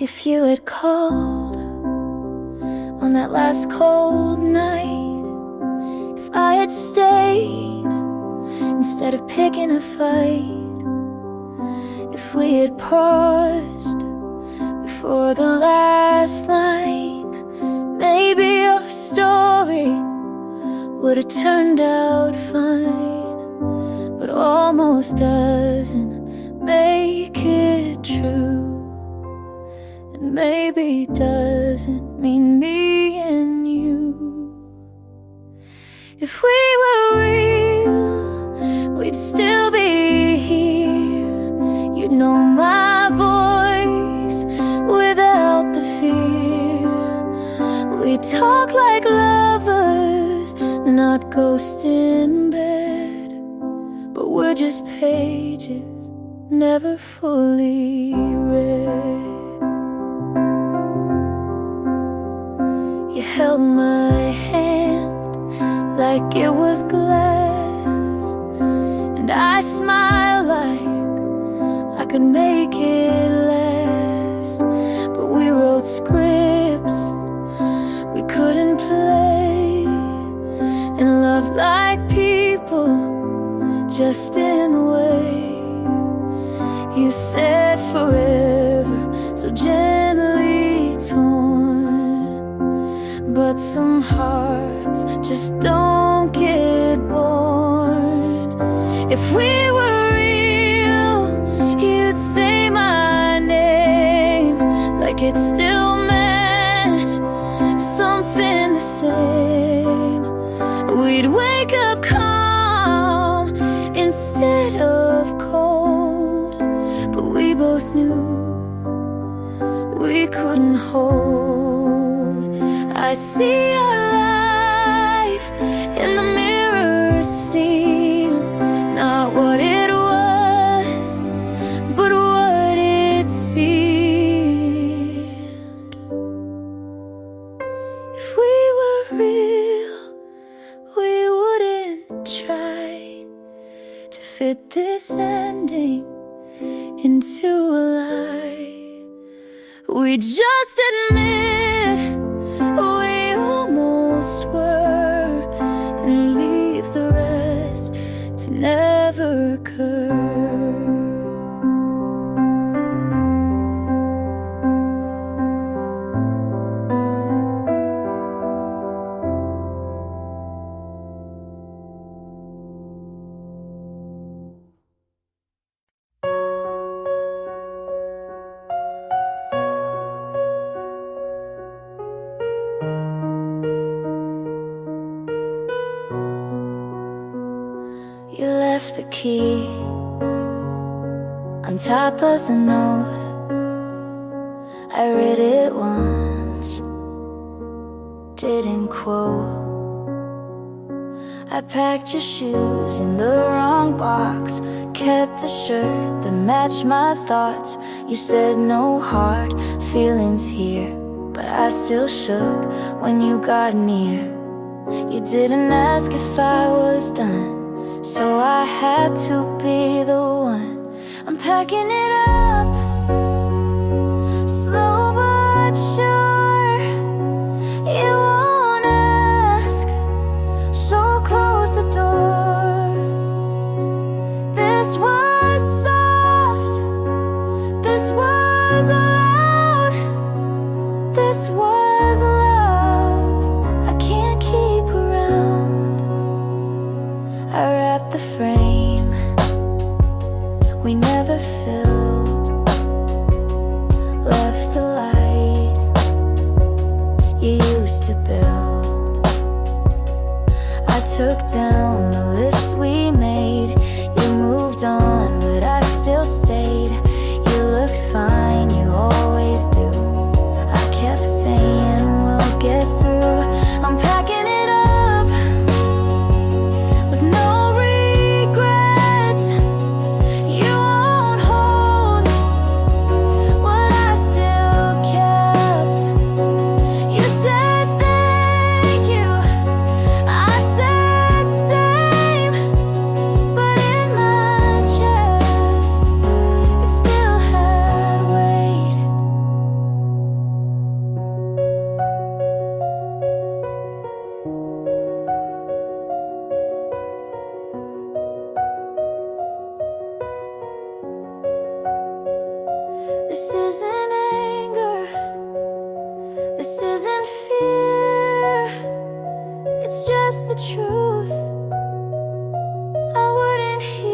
If you had called on that last cold night, if I had stayed instead of picking a fight, if we had paused before the last line, maybe our story would have turned out fine. But almost doesn't make it true, and maybe doesn't mean me and you. If we were real, we'd still be here. You'd know my voice without the fear. We talk like lovers, not ghosts in bed, but we're just pages never fully read. You held my hand like it was glass, and I smiled like I could make it last. But we wrote scripts we couldn't play, and loved like people, just in the way you said forever, so gently torn. But some hearts just don't get born. If we were real, you'd say my name like it still meant something the same. We'd wake up calm instead of cold, but we both knew we couldn't hold. I see our life in the mirror steam, not what it was, but what it seemed. If we were real, we wouldn't try to fit this ending into a lie. We just admit we almost were, and leave the rest to never occur. You left the key on top of the note. I read it once, didn't quote. I packed your shoes in the wrong box, kept the shirt that matched my thoughts. You said no hard feelings here, but I still shook when you got near. You didn't ask if I was done, so I had to be the one. I'm packing it up, slow but sure. You won't ask, so close the door. This was soft, this was loud, this was love I can't keep around. I wrapped the frame we never filled, left the light you used to build. I took down the list we made. You moved on, but I still stayed. You looked fine, you always do. I kept saying we'll get through. I'm packing it up with no regrets. You won't hold what I still kept. You said thank you, I said same. the truth, I wouldn't hear.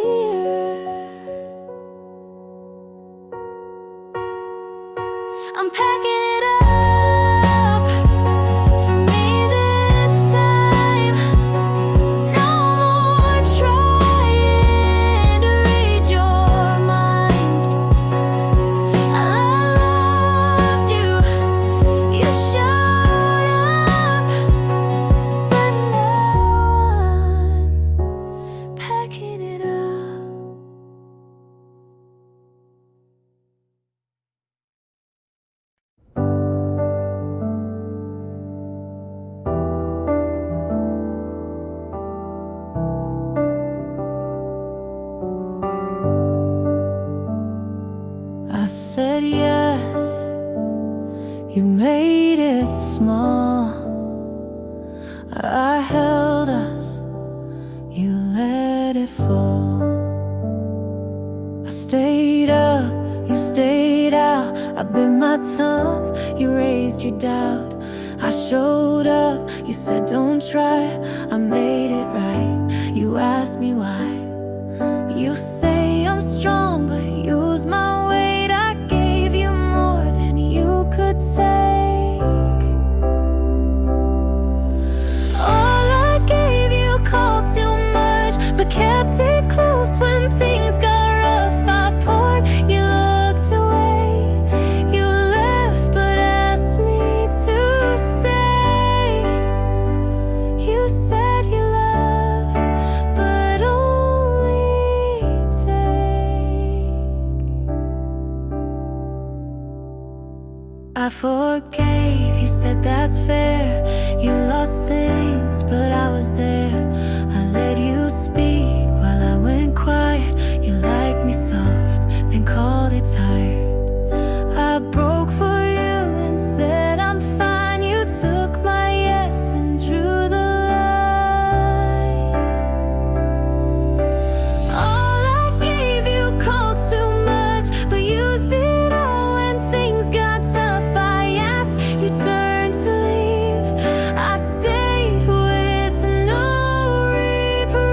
I'm packing it up for me this time. No more trying to read your mind. I loved you, you showed up, but now I'm packing it up. I said yes, you made it small. I held us, you let it fall. I stayed up, you stayed out. I bit my tongue, you raised your doubt. I showed up, you said don't try. I made it right, you asked me why. You say I'm strong, but use my weight. I gave you more than you could take. All I gave you called too much, but kept it close when things got rough. I poured, you looked away. You left, but asked me to stay. You said you love, but only take. I forgave, you said that's fair. You lost things, but I was there. I let you speak while I went quiet. You liked me soft, then called it tired. I broke for you and said I'm fine. You took my yes and drew the line. All I gave you called too much, but used it all when things got tough. I asked, you turned to leave. I stayed with no reprieve.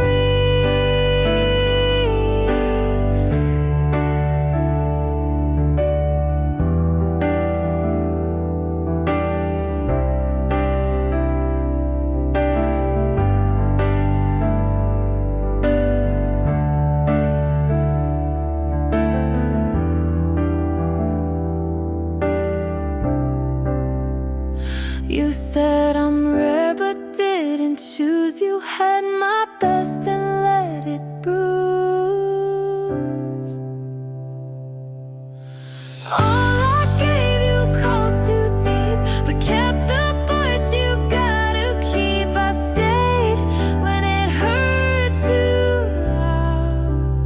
You said I'm rare, but didn't choose. You had my best and let it bruise. All I gave you called too deep, but kept the parts you gotta keep. I stayed when it hurt too loud.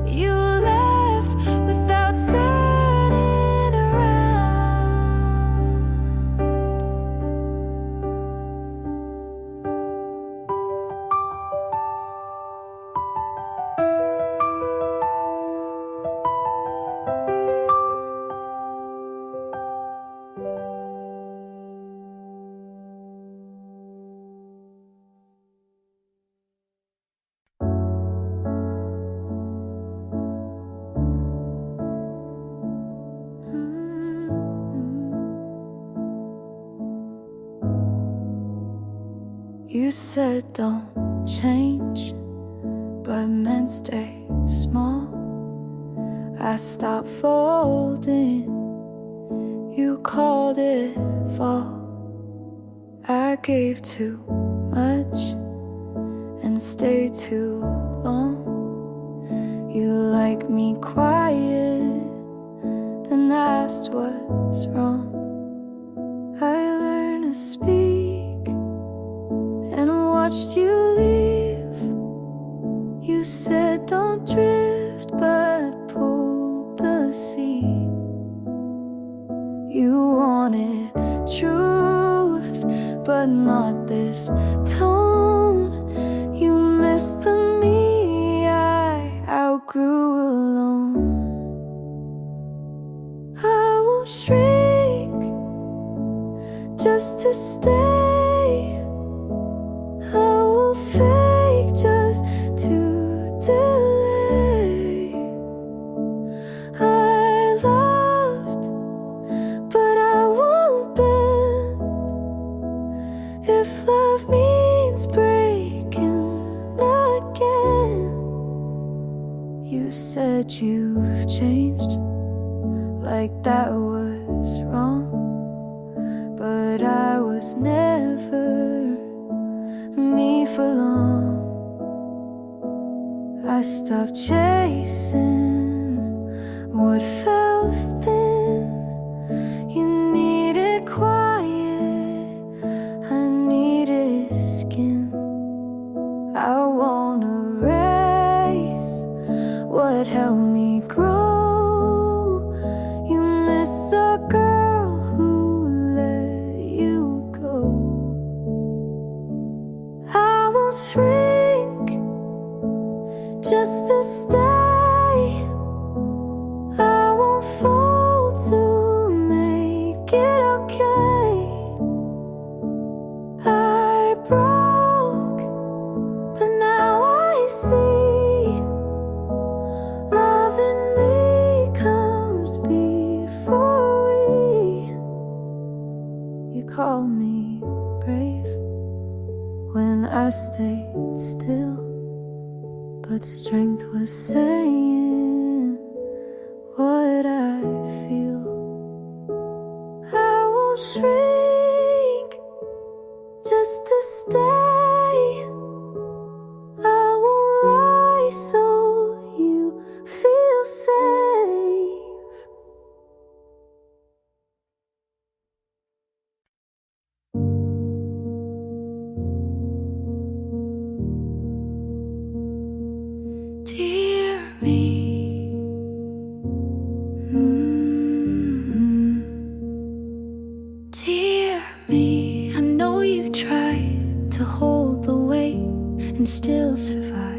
You left without turning around. You said don't change, but meant stay small. I stopped folding, you called it fall. I gave too much and stayed too long. You liked me quiet, then asked what's wrong. I learned to speak and watched you leave. You said don't drift, but pulled the seat. You wanted truth, but not this tone. You missed the me I outgrew alone. I won't shrink just to stay. If love means breaking again. You said you've changed, like that was wrong. But I was never me for long. I stopped chasing what felt thin. You needed quiet, I needed skin. I won't erase what helped me grow. You miss a girl who let you go. I won't shrink just to stay. I won't fall to make it okay. I broke, but now I see love in me comes before we. You called me brave when I stayed still, but strength was saying what I feel. I won't shrink just to stay. I won't lie so you feel safe. Dear me, dear me, I know you tried to hold the weight and still survive.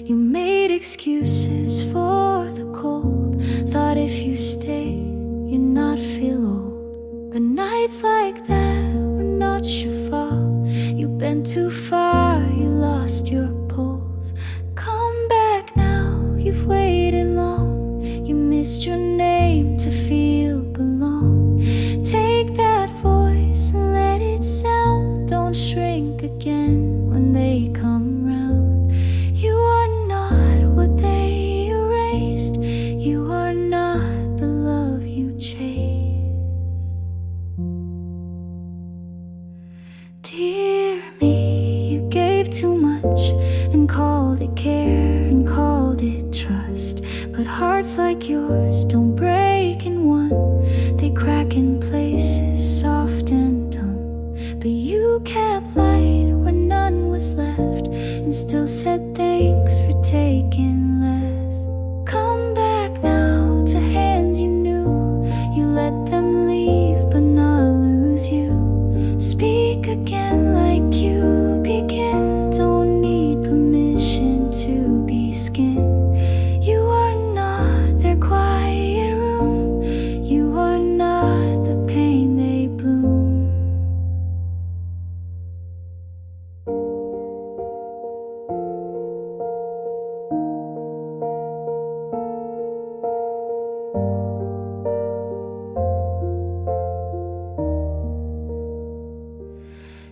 You made excuses for the cold, thought if you stayed, you'd not feel old. But nights like that were not your fault. You bent too far, you lost your pulse. Come back now, you've waited long. You missed your name to feel belong. Take that voice and let it sound. Don't shrink again when they come round. You are not what they erased. You are not the love you chased. Dear me, you gave too much and called it care and called it trust. But hearts like yours don't break in one. They crack in places soft and dumb. But you kept light where none was left, and still said thanks for taking less. Come back now to hands you knew. You let them leave but not lose you. Speak again like you begin. Don't need permission to be skin. You are not their quiet room. You are not the pain they bloom.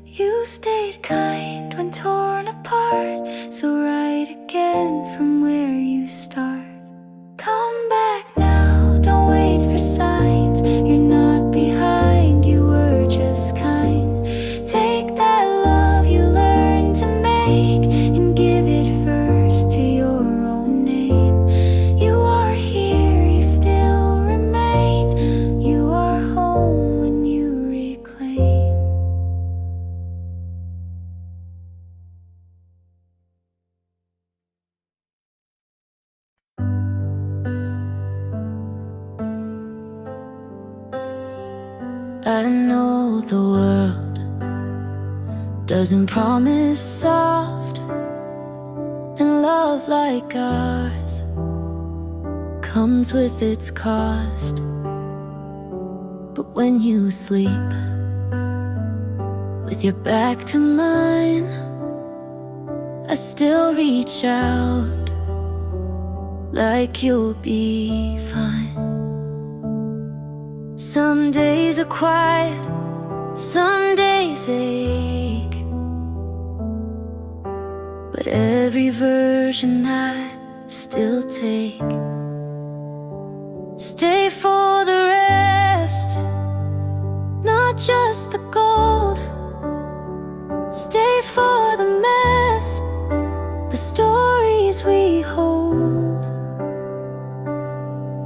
You stayed kind when torn apart, so write again from where you start. Come back now, don't wait for signs. You're not behind, you were just kind. Take that love you learned to make and give it first to your own name. You are here, you still remain. You are home when you reclaim. I know the world doesn't promise soft, and love like ours comes with its cost. But when you sleep with your back to mine, I still reach out like you'll be fine. Some days are quiet, some days ache, every version I still take. Stay for the rest, not just the gold. Stay for the mess, the stories we hold.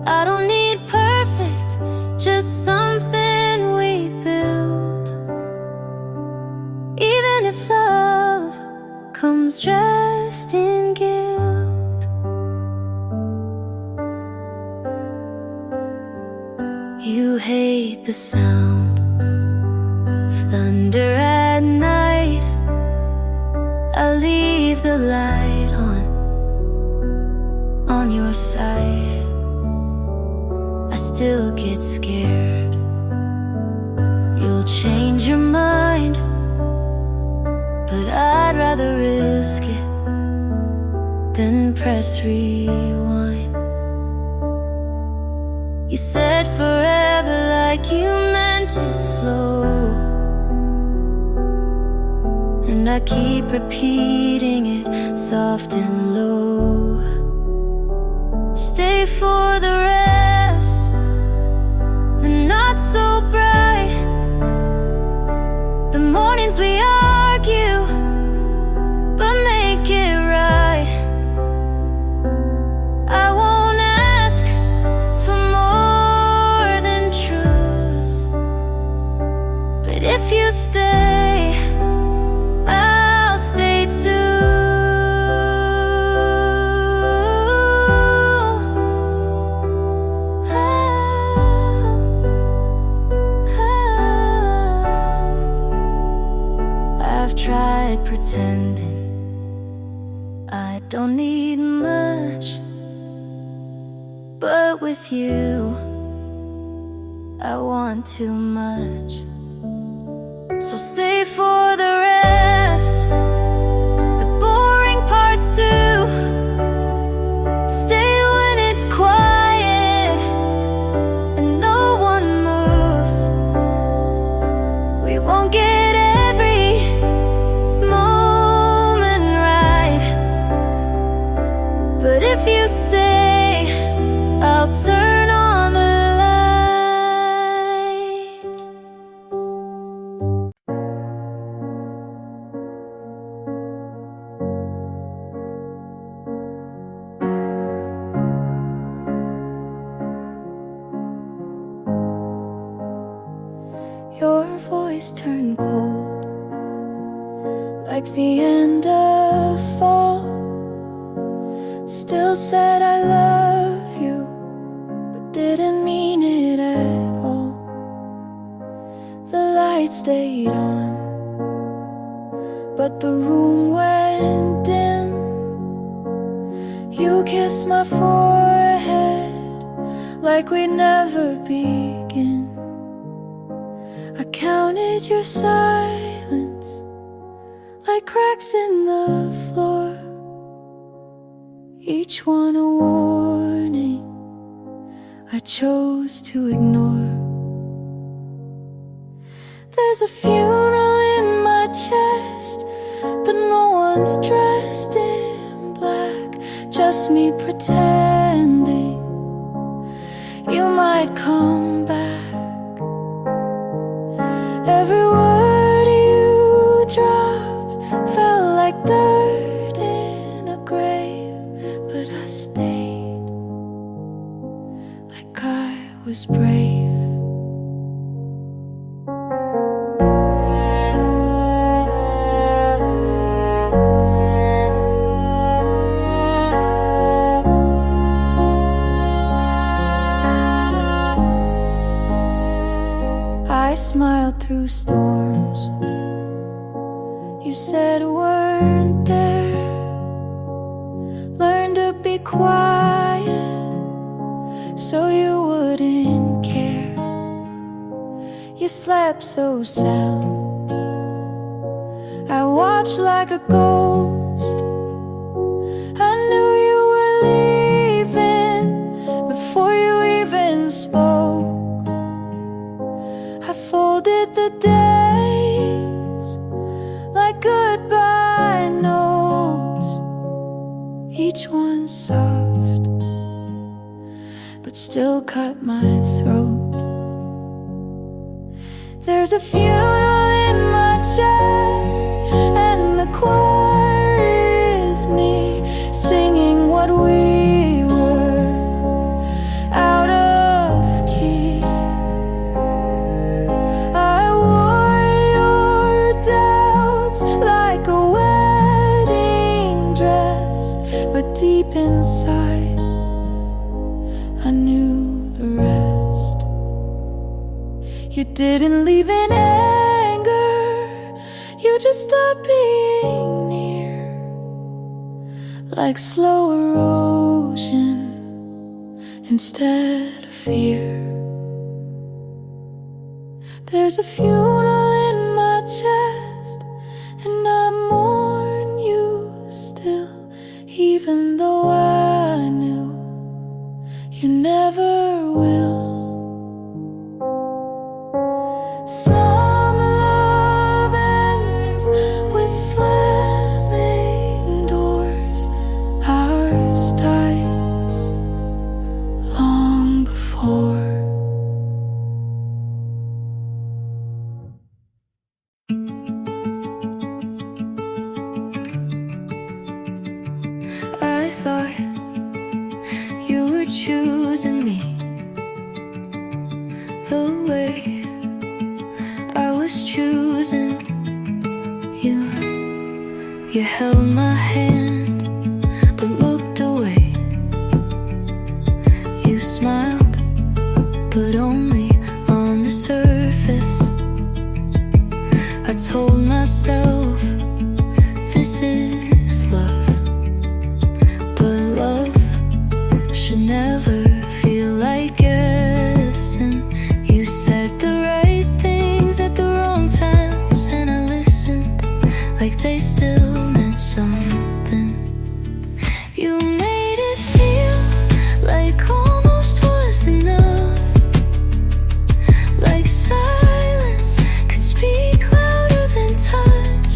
I don't need perfect, just something we build. Even if love comes dressed in guilt. You hate the sound of thunder at night. I leave the light on your side. I still get scared you'll change your mind, but I'd rather risk it than press rewind. You said forever like you meant it slow, and I keep repeating it soft and low. Stay for the rest, the not so bright, the mornings we argue, but make it right. I won't ask for more than truth, but if you stay, I'll stay too. I've tried pretending I don't need much, but with you I want too much. So stay for the rest, the boring parts too. Stay when it's quiet and no one moves. We won't get every moment right, but if you stay, I'll turn on the light. Your voice turned cold, like the end of fall. Still said I love you, but didn't mean it at all. The light stayed on, but the room went dim. You kissed my forehead like we'd never begin. I counted your silence like cracks in the floor, each one a warning I chose to ignore. There's a funeral in my chest, but no one's dressed in black, just me pretending you might come back. Every word you dropped felt like dirt in a grave, but I stayed like I was brave. I smiled through storms you said weren't there. Learned to be quiet so you wouldn't care. You slept so sound, I watched like a ghost. I knew you were leaving before you even spoke. I folded the days like goodbye notes, still cut my throat. There's a funeral in my chest, and the choir is me, singing what we were, out of key. I wore your doubts like a wedding dress, but deep inside I knew the rest. You didn't leave in anger, you just stopped being near, like slow erosion instead of fear. There's a funeral in my chest, and I mourn you still, even though I knew you never will. Some love ends with slamming doors. Ours died long before. I thought you were choosing me the way I was choosing you. You held my hand but looked away. You smiled, but only on the surface. I told myself this is love, but love should never feel like guessing. You said the right things at the wrong times, and I listened like they still meant something. You made it feel like almost was enough, like silence could speak louder than touch.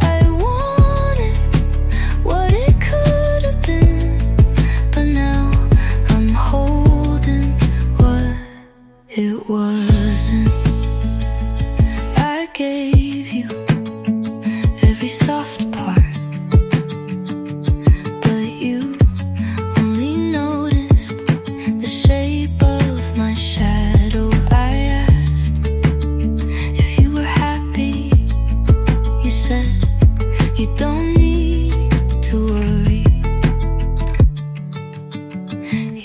I wanted what it could have been, but now I'm holding what it wasn't. I gave you every soft part, but you only noticed the shape of my shadow. I asked if you were happy. You said you don't need to worry.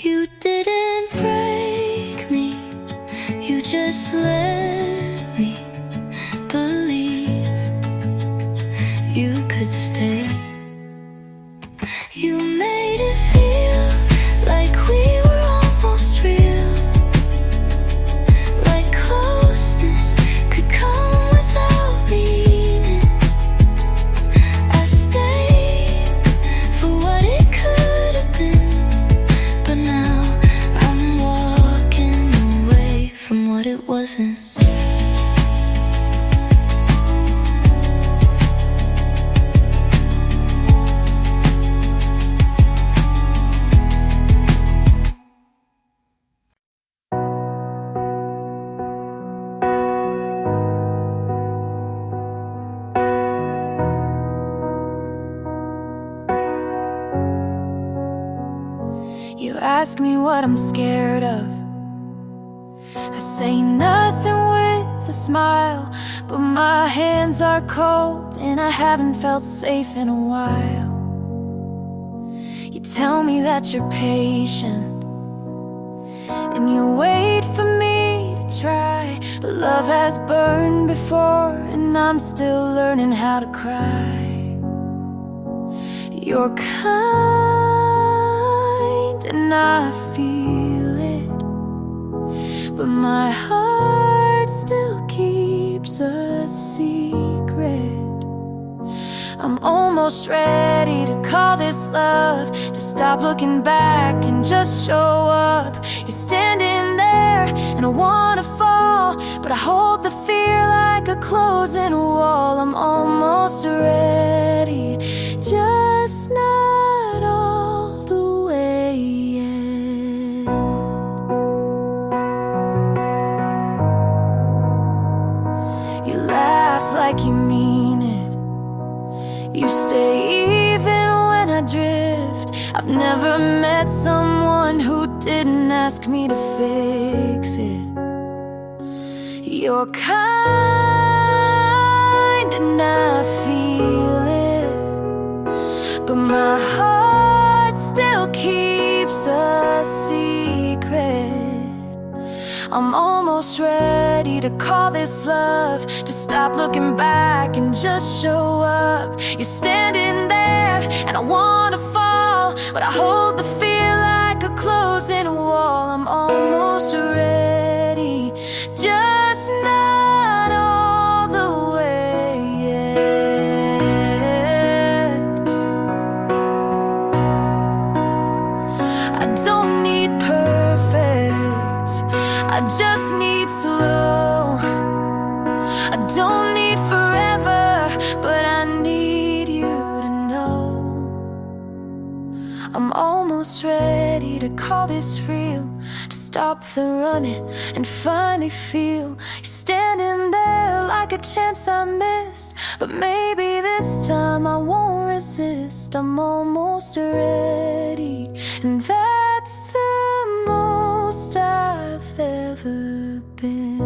You didn't break me, you just let me believe you could stay. You made it feel like we were almost real, like closeness could come without meaning. I stayed for what it could have been, but now I'm walking away from what it wasn't. You ask me what I'm scared of. I say nothing with a smile, but my hands are cold and I haven't felt safe in a while. You tell me that you're patient and you wait for me to try, but love has burned before and I'm still learning how to cry. You're kind and I feel it, but my heart still keeps a secret. I'm almost ready to call this love, to stop looking back and just show up. You're standing there and I wanna fall, but I hold the fear like a closing wall. I'm almost ready, just not all the way yet. like you mean it. You stay even when I drift. I've never met someone who didn't ask me to fix it. You're kind and I feel it, but my heart still keeps a secret. I'm almost ready to call this love, to stop looking back and just show up. You're standing there and I wanna fall, but I hold the fear like a closing wall. I'm almost ready, just not all the way yet. I don't need perfect, I just need slow. I don't need forever, but I need you to know. I'm almost ready to call this real, to stop the running and finally feel you standing there like a chance I missed. But maybe this time I won't resist. I'm almost ready, and that's the most I've ever been.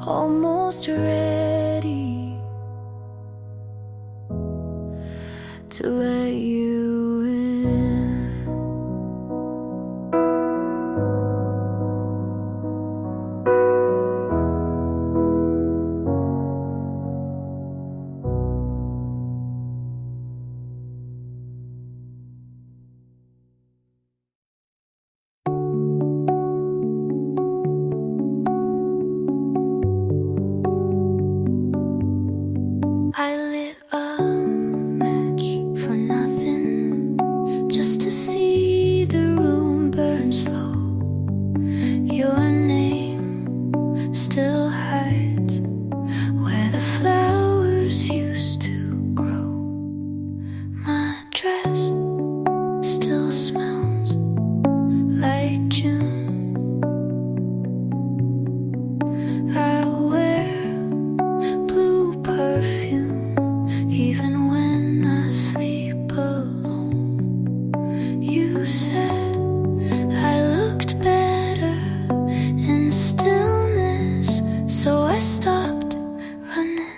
Almost ready to let you in. I lit a match for nothing, just to see the room burn slow. Your name still hides where the flowers used to grow. My dress still smells like June. I wear blue perfume even when I sleep alone. You said I looked better in stillness, so I stopped running.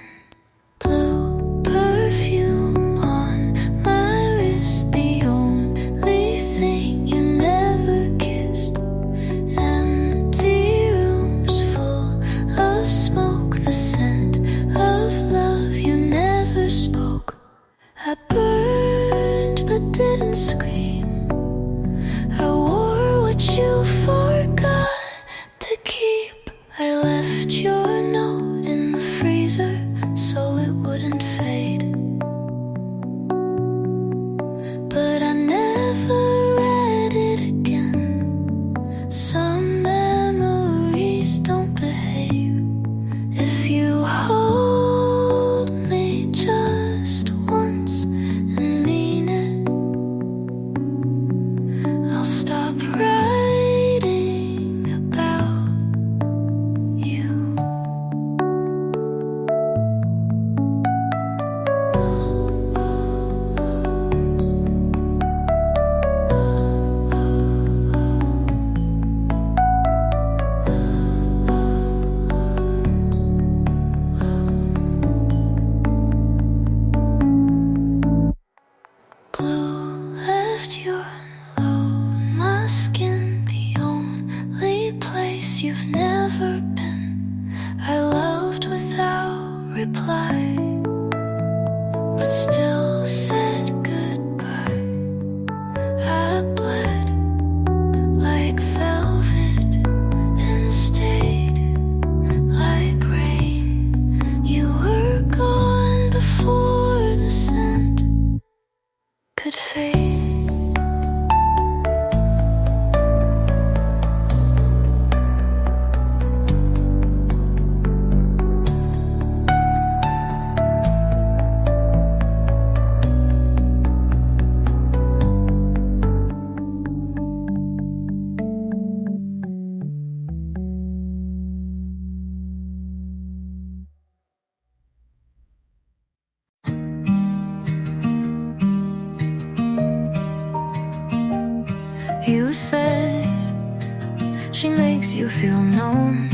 Blue perfume on my wrist, the only thing you never kissed. Empty rooms full of smoke, the scent of love you never spoke. I burned but didn't scream. I wore what you forgot to keep. I left your note in the freezer so it wouldn't fade, but I never read it again. Some memories don't behave. If you hold me just once and mean it, I'll stop writing about you. Blue left your load, my skin, the only place you've never been. I loved without reply, but still said goodbye. I bled like velvet and stayed like rain. You were gone before the scent could fade. she makes you feel known.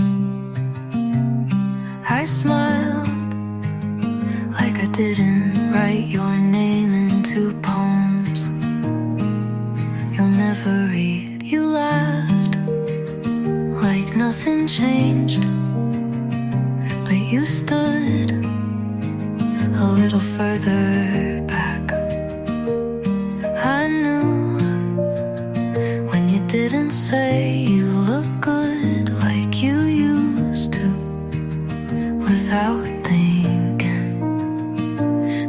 I smiled like I didn't write your name into poems you'll never read. You laughed like nothing changed, but you stood a little further back. I knew when you didn't say you look good like you used to, without thinking.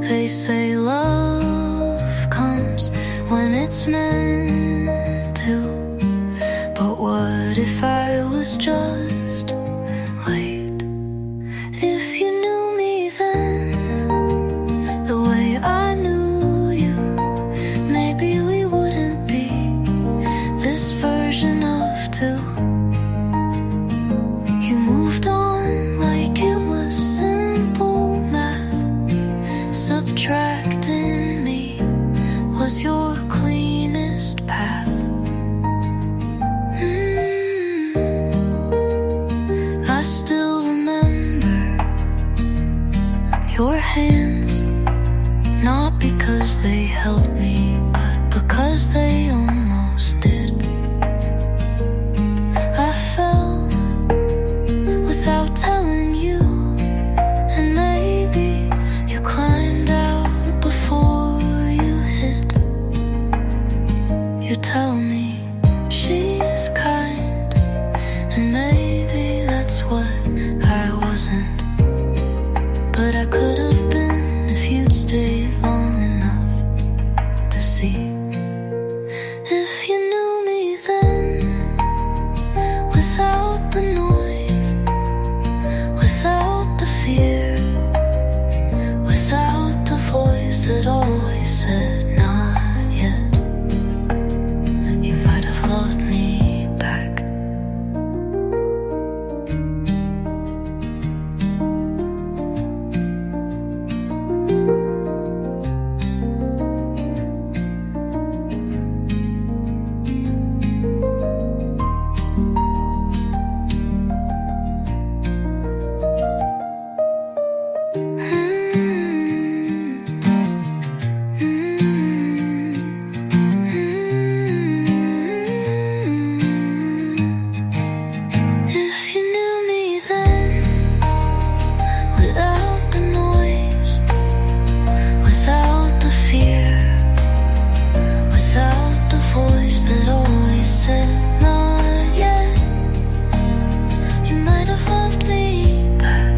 They say love comes when it's meant to, but what if I was just late? If you knew me then the way I knew you, maybe we wouldn't be this version of two. You moved on like it was simple math. Subtracting me was your cleanest path. I still remember your hands, not because they helped me, but because they almost did. I fell without telling you, and maybe you climbed out before you hid. You tell me she's kind, and maybe that's what I wasn't, but I could have been if you'd stayed long enough to see. If you knew me then, without the noise, without the fear, without the voice that always said not yet, you might have loved me back. If you knew me then, without the noise, without the fear, without the voice that always said not yet, you might have loved me back.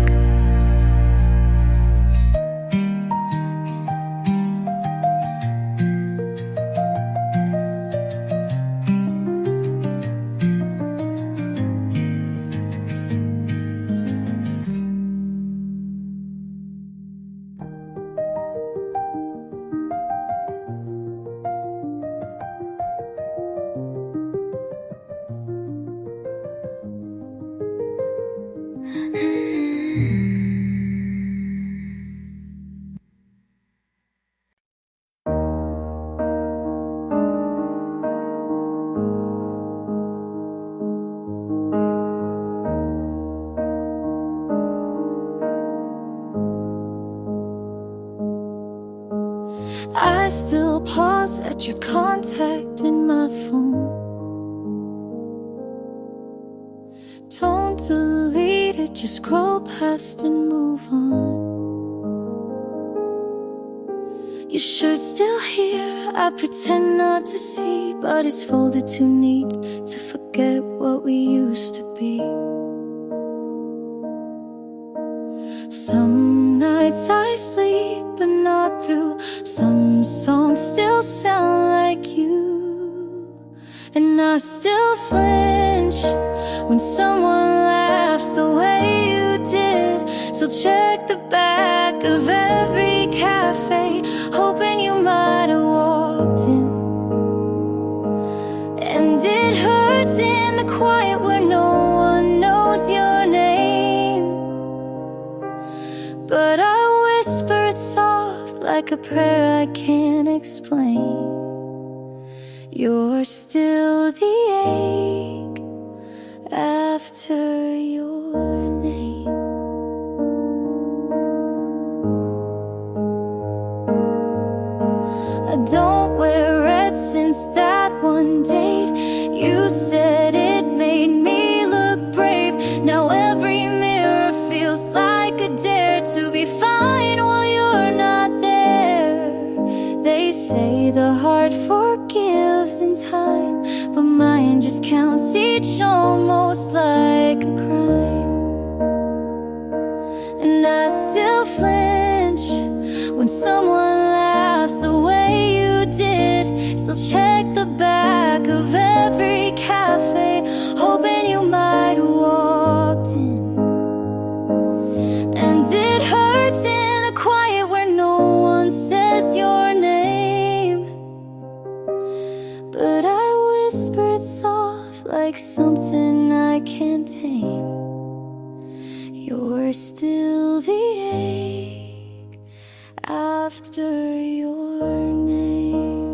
I still pause at your contact in my phone. Don't delete it, just scroll past and move on. Your shirt's still here, I pretend not to see, but it's folded too neat to forget what we used to be. Some nights I sleep but not through. Some songs still sound like you, and I still flinch when someone laughs the way you did. So check the back of every cafe, hoping you might have walked in. And it hurts in the quiet where no one knows your name, but I whisper it soft like a prayer I can't explain. You're still the ache after your name. I don't wear red since that one date. You said it made me look brave. Now every mirror feels like a dare to be fine while you're not there. They say the heart forgives in time, but mine just counts each almost like a crime. And I still flinch when someone laughs the way you did. Still check the back of every cafe, hoping you might have walked in. And it hurts in the quiet where no one says your name, but I whisper it soft like something I can't tame. You're still the ache after your name.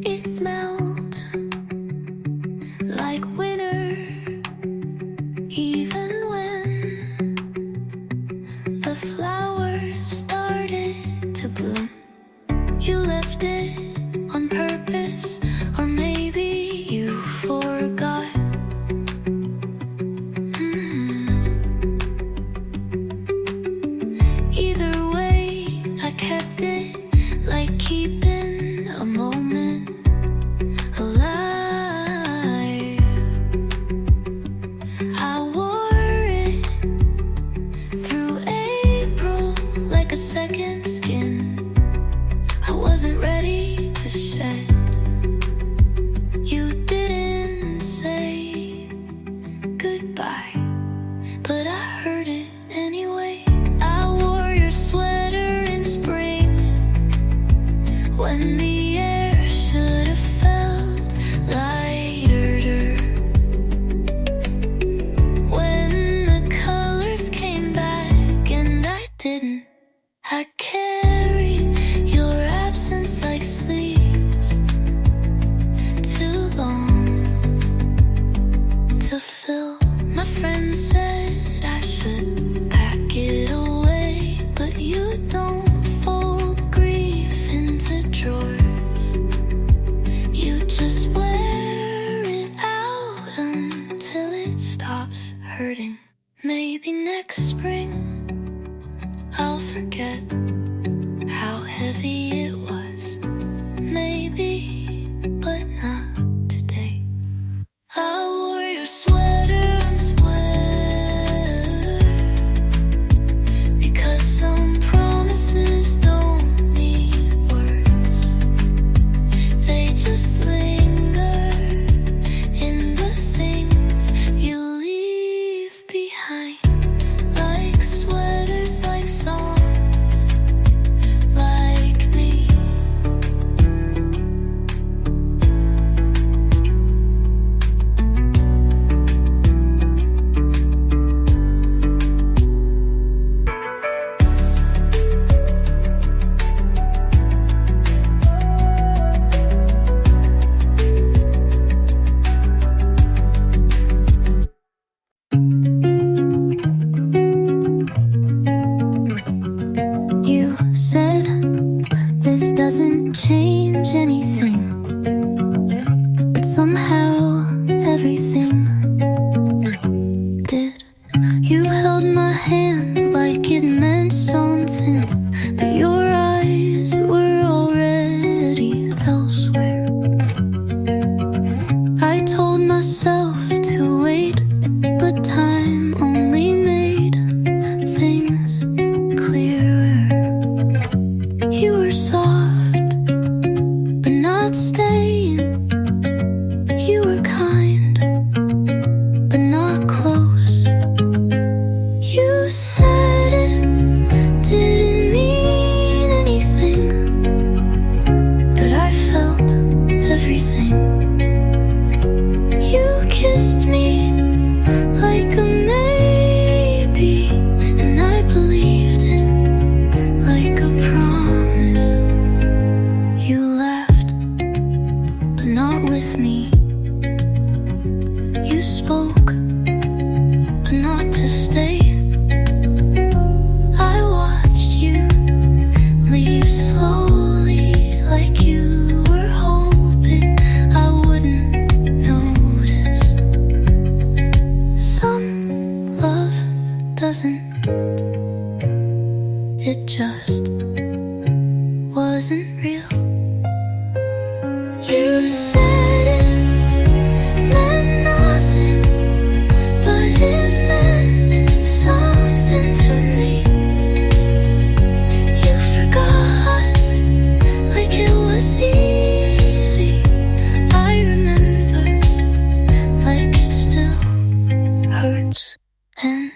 It smelled like winter, even when the flowers started to bloom. You left it on purpose, or maybe you forgot. Either way, I kept it, like keeping a moment alive. I wore it through April like a second skin. I wasn't ready to shed. You didn't say goodbye, but I heard it anyway. I wore your sweater in spring when the air should have felt lighter. When the colors came back and I didn't, I carried your absence like sleeves, too long to fill. My friend said I should pack it away, but you don't fold grief into drawers. You just wear it out until it stops hurting. Maybe next spring I'll forget how heavy it was. Maybe, but not today. I wore your sweater and sweater because some promises don't need words. They just linger in the things you leave behind, like sweaters, like songs just wasn't real. You said it meant nothing, but it meant something to me. You forgot like it was easy. I remember like it still hurts and